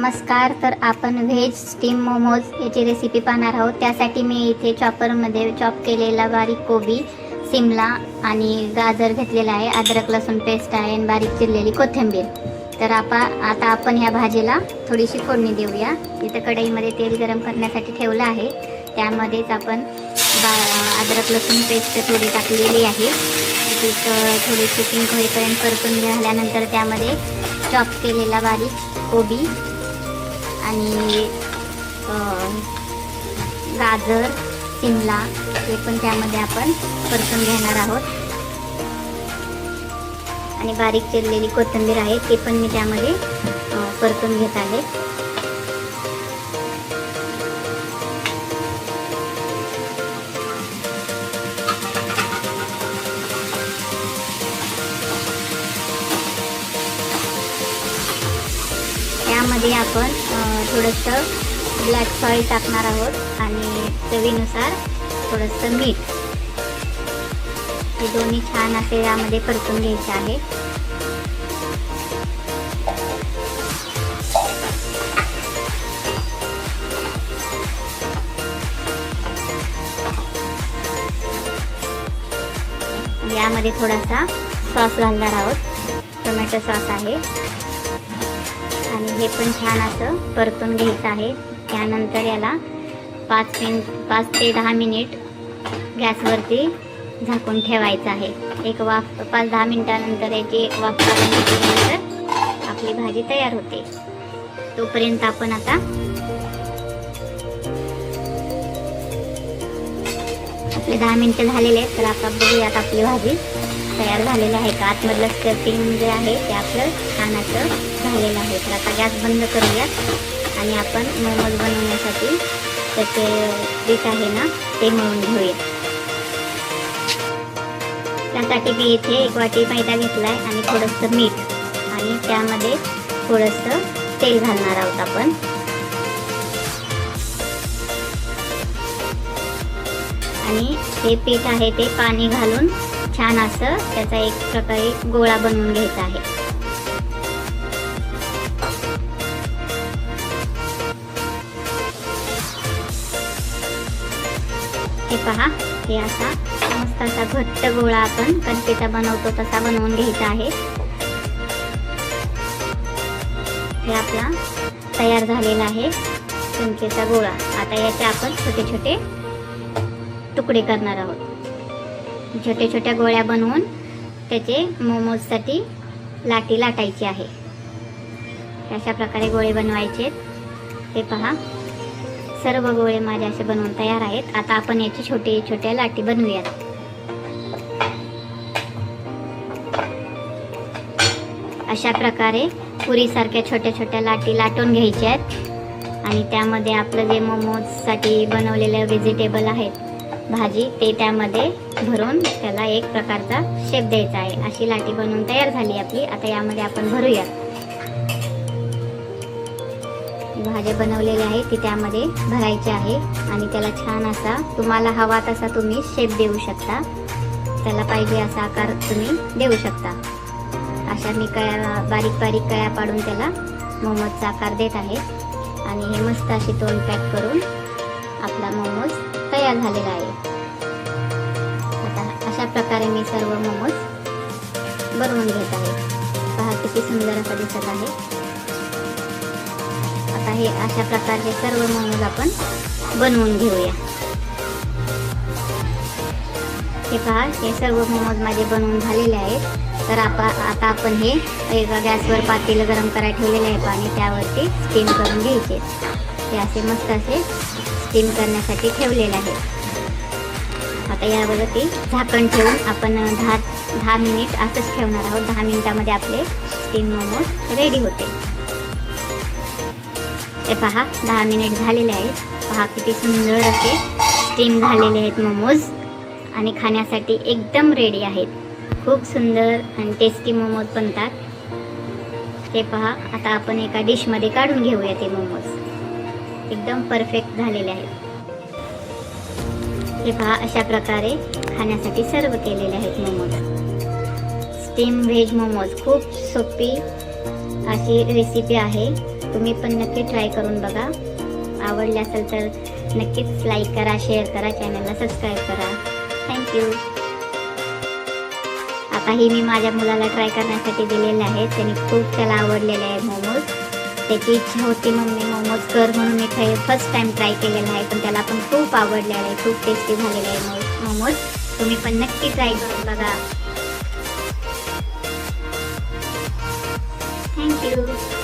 नमस्कार. तर आपण व्हेज स्टीम मोमोज याची रेसिपी पाहणार आहोत. त्यासाठी मी इथे चॉपरमध्ये चॉप केलेला बारीक कोबी, शिमला आणि गाजर घेतलेला आहे. अद्रक लसूण पेस्ट आहे आणि बारीक चिरलेली कोथिंबीर. तर आता आपण ह्या भाजीला थोडीशी फोडणी देऊया. इथं कढईमध्ये तेल गरम करण्यासाठी ठेवलं आहे. त्यामध्येच आपण अद्रक लसूण पेस्ट थोडी टाकलेली आहे. थोडीशी पिंक होईपर्यंत परतून झाल्यानंतर त्यामध्ये चॉप केलेला बारीक कोबी आणि गाजर, शिमला हे पण त्यामध्ये आपण परतून घेणार आहोत. आणि बारीक चिरलेली कोथिंबीर आहे ती पण मी त्यामध्ये परतून घेत आहे. यामध्ये आपण थोडंसं ब्लॅक सॉल्ट टाकणार आहोत आणि चवीनुसार थोडंसं मीठ. हे दोन्ही छान असे यामध्ये परतून घ्यायचे आहे. यामध्ये थोडासा सॉस घालणार आहोत. टोमॅटो सॉस आहे आणि हे पण छान असं परतून घ्यायचं आहे. त्यानंतर याला 5 ते 10 मिनिट गॅसवरती झाकून ठेवायचं आहे. एक वाफ 5-10 मिनिटानंतर याची एक वाफ काढून घेतल्यानंतर आपली भाजी तयार होते. तोपर्यंत आपण आता आपले 10 मिनिटं झालेले आहेत. तर आता बघूयात आपली भाजी तयार झालेली आहे का. आतमधलं स्टफिंग जे आहे ते आपलं छान असं झालेलं आहे. तर आता गॅस बंद करूयात आणि आपण मोमोज बनवण्यासाठी त्याचे पीठ आहे ना ते मळून घेऊया. त्यासाठी मी इथे 1 वाटी मैदा घेतला आहे आणि थोडंसं मीठ आणि त्यामध्ये थोडंसं तेल घालणार आहोत आपण. आणि हे पीठ आहे ते पाणी घालून छान असं त्याचा एक प्रकारे गोळा बनवून घ्यायचा आहे. हे पहा, हे असा मस्त असा घट्ट गोळा आपण कणकेचा बनवतो तसा बनवून घ्यायचा आहे. हे आपला तयार झालेला आहे कणकेचा गोळा. आता याचे आपण छोटे छोटे तुकडे करणार आहोत. छोट्या छोट्या गोळ्या बनवून त्याचे मोमोजसाठी लाटी लाटायची आहे. अशा प्रकारे गोळे बनवायचे. ते पहा, सर्व गोळे माझे असे बनवून तयार आहेत. आता आपण याची छोटे छोट्या लाटी बनवूयात. अशा प्रकारे पुरीसारख्या छोट्या छोट्या लाटी लाटून घ्यायच्या आहेत आणि त्यामध्ये आपलं जे मोमोजसाठी बनवलेले व्हेजिटेबल आहेत भाजी ते त्यामध्ये भरून त्याला एक प्रकारचा शेप द्यायचा आहे. अशी लाटी बनवून तयार झाली आपली. आता यामध्ये आपण भरूया. भाजी बनवलेली आहे ती त्यामध्ये भरायची आहे आणि त्याला छान असा तुम्हाला हवा तसा तुम्ही शेप देऊ शकता. त्याला पाहिजे असा आकार तुम्ही देऊ शकता. अशा मी बारीक बारीक कळ्या पाडून त्याला मोमोजचा आकार देत आहे. आणि हे मस्त अशी तोंड पॅक करून आपला मोमोज तयार झालेला आहे. आता अशा प्रकारे मी सर्व मोमोज बनवून घेत आहे. पहा किती सुंदर असा दिसत आहे. आता हे अशा प्रकारचे सर्व मोमोज आपण बनवून घेऊया. हे पहा, हे सर्व मोमोज माझे बनवून झालेले आहेत. तर आता आपण हे एका गॅसवर पातेलं गरम करायला ठेवलेले आहे पाणी, त्यावरती स्टीम करून घ्यायचे. हे असे मस्त असे स्टीम करण्यासाठी ठेवलेले आहे. आता यावरती झाकण ठेवून आपण 10 मिनिट असंच ठेवणार आहोत. 10 मिनिटामध्ये आपले स्टीम मोमोज रेडी होते. हे पहा, 10 मिनिट झालेले आहेत. पहा किती सुंदर असे स्टीम झालेले आहेत मोमोज आणि खाण्यासाठी एकदम रेडी आहेत. खूप सुंदर आणि टेस्टी मोमोज बनतात. ते पहा, आता आपण एका डिशमध्ये काढून घेऊया. ते मोमोज एकदम परफेक्ट झालेले आहेत. हे पहा, अशा प्रकारे खाण्यासाठी सर्व केलेले आहेत मोमोज. स्टीम व्हेज मोमोज खूप सोपी अशी रेसिपी आहे. तुम्ही पण नक्की ट्राय करून बघा. आवडले असेल तर नक्कीच लाईक करा, शेअर करा, चॅनलला सबस्क्राईब करा. थँक्यू. आता ही मी माझ्या मुलाला ट्राय करण्यासाठी दिलेले आहे. त्याने खूप त्याला आवडलेले आहे मोमोज. त्याची इच्छा होती मम्मी मोमोज कर म्हणून. मी फर्स्ट टाइम ट्राय केलेला आहे, पण त्याला पण खूप आवडलेलं आहे. खूप टेस्टी झालेले आहे मोमोज. तुम्ही पण नक्की ट्राय करून बघा. थँक्यू.